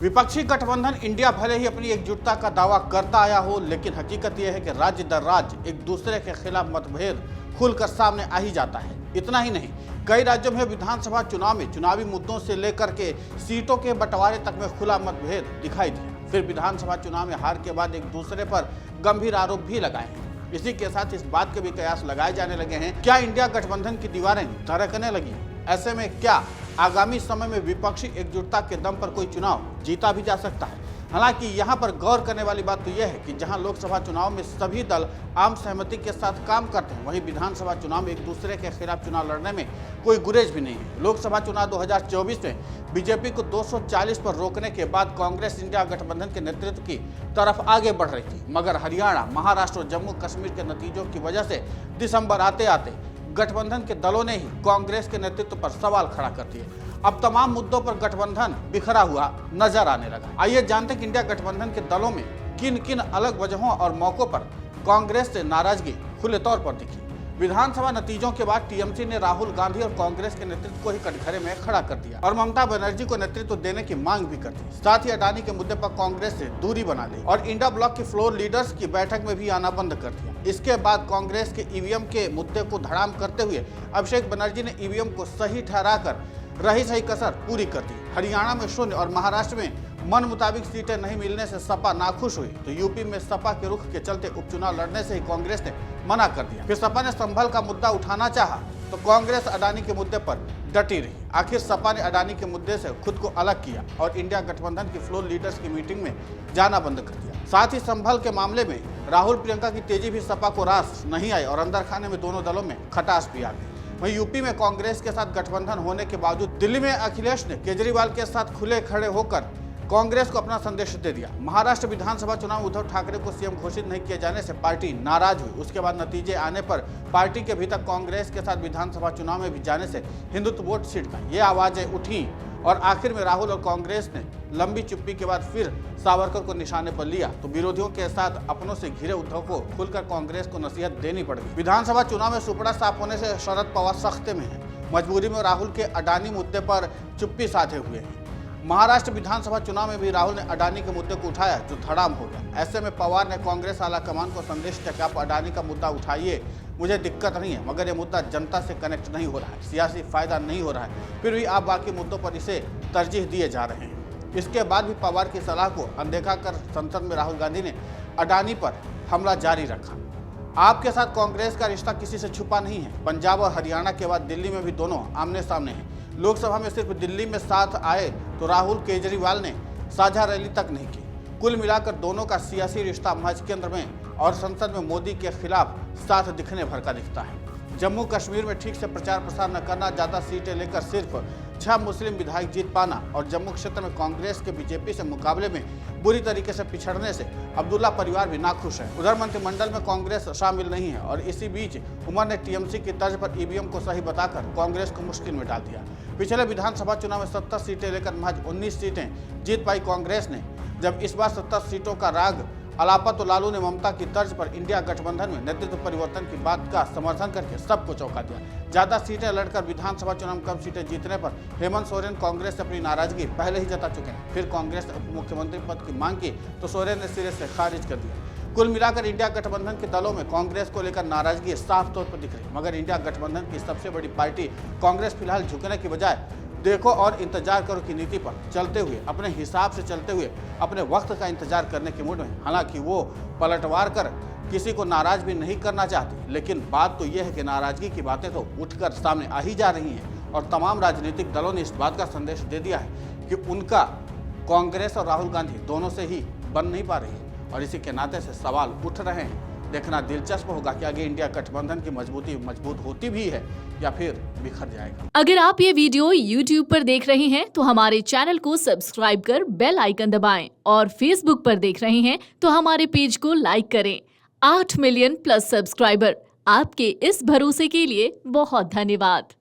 विपक्षी गठबंधन इंडिया भले ही अपनी एकजुटता का दावा करता आया हो, लेकिन हकीकत यह है कि राज्य दर राज्य एक दूसरे के खिलाफ मतभेद खुलकर सामने आ ही जाता है। इतना ही नहीं, कई राज्यों में विधानसभा चुनाव में चुनावी मुद्दों से लेकर के सीटों के बंटवारे तक में खुला मतभेद दिखाई दिया। फिर विधानसभा चुनाव में हार के बाद एक दूसरे पर गंभीर आरोप भी लगाए हैं। इसी के साथ इस बात के भी कयास लगाए जाने लगे हैं, क्या इंडिया गठबंधन की दीवारें धड़कने लगी? ऐसे में क्या आगामी समय में विपक्षी एकजुटता के दम पर कोई चुनाव जीता भी जा सकता है? हालांकि यहां पर गौर करने वाली बात तो यह है कि जहां लोकसभा चुनाव में सभी दल आम सहमति के साथ काम करते हैं, वहीं विधानसभा चुनाव में एक दूसरे के खिलाफ चुनाव लड़ने में कोई गुरेज भी नहीं है। लोकसभा चुनाव 2024 में बीजेपी को 240 पर रोकने के बाद कांग्रेस इंडिया गठबंधन के नेतृत्व की तरफ आगे बढ़ रही थी, मगर हरियाणा, महाराष्ट्र और जम्मू कश्मीर के नतीजों की वजह से दिसंबर आते आते गठबंधन के दलों ने ही कांग्रेस के नेतृत्व पर सवाल खड़ा कर दिए। अब तमाम मुद्दों पर गठबंधन बिखरा हुआ नजर आने लगा। आइए जानते हैं कि इंडिया गठबंधन के दलों में किन किन अलग वजहों और मौकों पर कांग्रेस से नाराजगी खुले तौर पर दिखी। विधानसभा नतीजों के बाद टीएमसी ने राहुल गांधी और कांग्रेस के नेतृत्व को ही कटघरे में खड़ा कर दिया और ममता बनर्जी को नेतृत्व देने की मांग भी कर दी। साथ ही अडानी के मुद्दे पर कांग्रेस से दूरी बना ली और इंडिया ब्लॉक की फ्लोर लीडर्स की बैठक में भी आना बंद कर दिया। इसके बाद कांग्रेस के ईवीएम के मुद्दे को धड़ाम करते हुए अभिषेक बनर्जी ने ईवीएम को सही ठहराकर रही सही कसर पूरी कर दी। हरियाणा में शून्य और महाराष्ट्र में मन मुताबिक सीटें नहीं मिलने से सपा नाखुश हुई, तो यूपी में सपा के रुख के चलते उपचुनाव लड़ने से ही कांग्रेस ने मना कर दिया। फिर सपा ने संभल का मुद्दा उठाना चाहा तो कांग्रेस अडानी के मुद्दे पर डटी रही। आखिर सपा ने अडानी के मुद्दे से खुद को अलग किया और इंडिया गठबंधन की फ्लोर लीडर्स की मीटिंग में जाना बंद कर दिया। साथ ही संभल के मामले में राहुल प्रियंका की तेजी भी सपा को रास नहीं आई और अंदर खाने में दोनों दलों में खटास भी आ गई। वहीं यूपी में कांग्रेस के साथ गठबंधन होने के बावजूद दिल्ली में अखिलेश ने केजरीवाल के साथ खुले खड़े होकर कांग्रेस को अपना संदेश दे दिया। महाराष्ट्र विधानसभा चुनाव उद्धव ठाकरे को सीएम घोषित नहीं किए जाने से पार्टी नाराज हुई। उसके बाद नतीजे आने पर पार्टी के भीतर कांग्रेस के साथ विधानसभा चुनाव में भी जाने से हिंदुत्व वोट सीटता, ये आवाजें उठी और आखिर में राहुल और कांग्रेस ने लंबी चुप्पी के बाद फिर सावरकर को निशाने पर लिया, तो विरोधियों के साथ अपनों से घिरे उद्धव को खुलकर कांग्रेस को नसीहत देनी पड़ गई। विधानसभा चुनाव में सुपड़ा साफ होने से शरद पवार सख्ते में है। मजबूरी में राहुल के अडानी मुद्दे पर चुप्पी साधे हुए हैं। महाराष्ट्र विधानसभा चुनाव में भी राहुल ने अडानी के मुद्दे को उठाया, जो धड़ाम हो गया। ऐसे में पवार ने कांग्रेस आलाकमान को संदेश दिया कि आप अडानी का मुद्दा उठाइए, मुझे दिक्कत नहीं है, मगर ये मुद्दा जनता से कनेक्ट नहीं हो रहा है, सियासी फायदा नहीं हो रहा है, फिर भी आप बाकी मुद्दों पर इसे तरजीह दिए जा रहे हैं। इसके बाद भी पवार की सलाह को अनदेखा कर संसद में राहुल गांधी ने अडानी पर हमला जारी रखा। आपके साथ कांग्रेस का रिश्ता किसी से छुपा नहीं है। पंजाब और हरियाणा के बाद दिल्ली में भी दोनों आमने सामने हैं। लोकसभा में सिर्फ दिल्ली में साथ आए तो राहुल केजरीवाल ने साझा रैली तक नहीं की। कुल मिलाकर दोनों का सियासी रिश्ता महज केंद्र में और संसद में मोदी के खिलाफ साथ दिखने भर का दिखता है। जम्मू कश्मीर में ठीक से प्रचार प्रसार न करना, ज़्यादा सीटें लेकर सिर्फ 6 मुस्लिम विधायक जीत पाना और जम्मू क्षेत्र में कांग्रेस के बीजेपी से मुकाबले में बुरी तरीके से पिछड़ने से अब्दुल्ला परिवार भी नाखुश है। उधर मंत्रिमंडल में कांग्रेस शामिल नहीं है और इसी बीच उमर ने टीएमसी की तर्ज पर ईवीएम को सही बताकर कांग्रेस को मुश्किल में डाल दिया। पिछले विधानसभा चुनाव में 70 सीटें लेकर महज 19 सीटें जीत पाई कांग्रेस ने। जब इस बार 70 सीटों का राग अलापा तो लालू ने ममता की तर्ज पर इंडिया गठबंधन में नेतृत्व परिवर्तन की बात का समर्थन करके सबको चौंका दिया। ज्यादा सीटें लड़कर विधानसभा चुनाव में कम सीटें जीतने पर हेमंत सोरेन कांग्रेस से अपनी नाराजगी पहले ही जता चुके हैं। फिर कांग्रेस ने उप मुख्यमंत्री पद की मांग की तो सोरेन ने सिरे से खारिज कर दिया। कुल मिलाकर इंडिया गठबंधन के दलों में कांग्रेस को लेकर नाराजगी साफ तौर पर दिख रही, मगर इंडिया गठबंधन की सबसे बड़ी पार्टी कांग्रेस फिलहाल झुकने की बजाय देखो और इंतजार करो की नीति पर चलते हुए, अपने हिसाब से चलते हुए अपने वक्त का इंतजार करने के मूड में। हालांकि वो पलटवार कर किसी को नाराज भी नहीं करना चाहती, लेकिन बात तो यह है कि नाराजगी की बातें तो उठकर सामने आ ही जा रही हैं और तमाम राजनीतिक दलों ने इस बात का संदेश दे दिया है कि उनका कांग्रेस और राहुल गांधी दोनों से ही बन नहीं पा रही है और इसी के नाते से सवाल उठ रहे हैं। देखना दिलचस्प होगा कि आगे इंडिया गठबंधन की मजबूत होती भी है या फिर बिखर जाएगा। अगर आप ये वीडियो YouTube पर देख रहे हैं तो हमारे चैनल को सब्सक्राइब कर बेल आइकन दबाएं और Facebook पर देख रहे हैं तो हमारे पेज को लाइक करें। 8 मिलियन प्लस सब्सक्राइबर, आपके इस भरोसे के लिए बहुत धन्यवाद।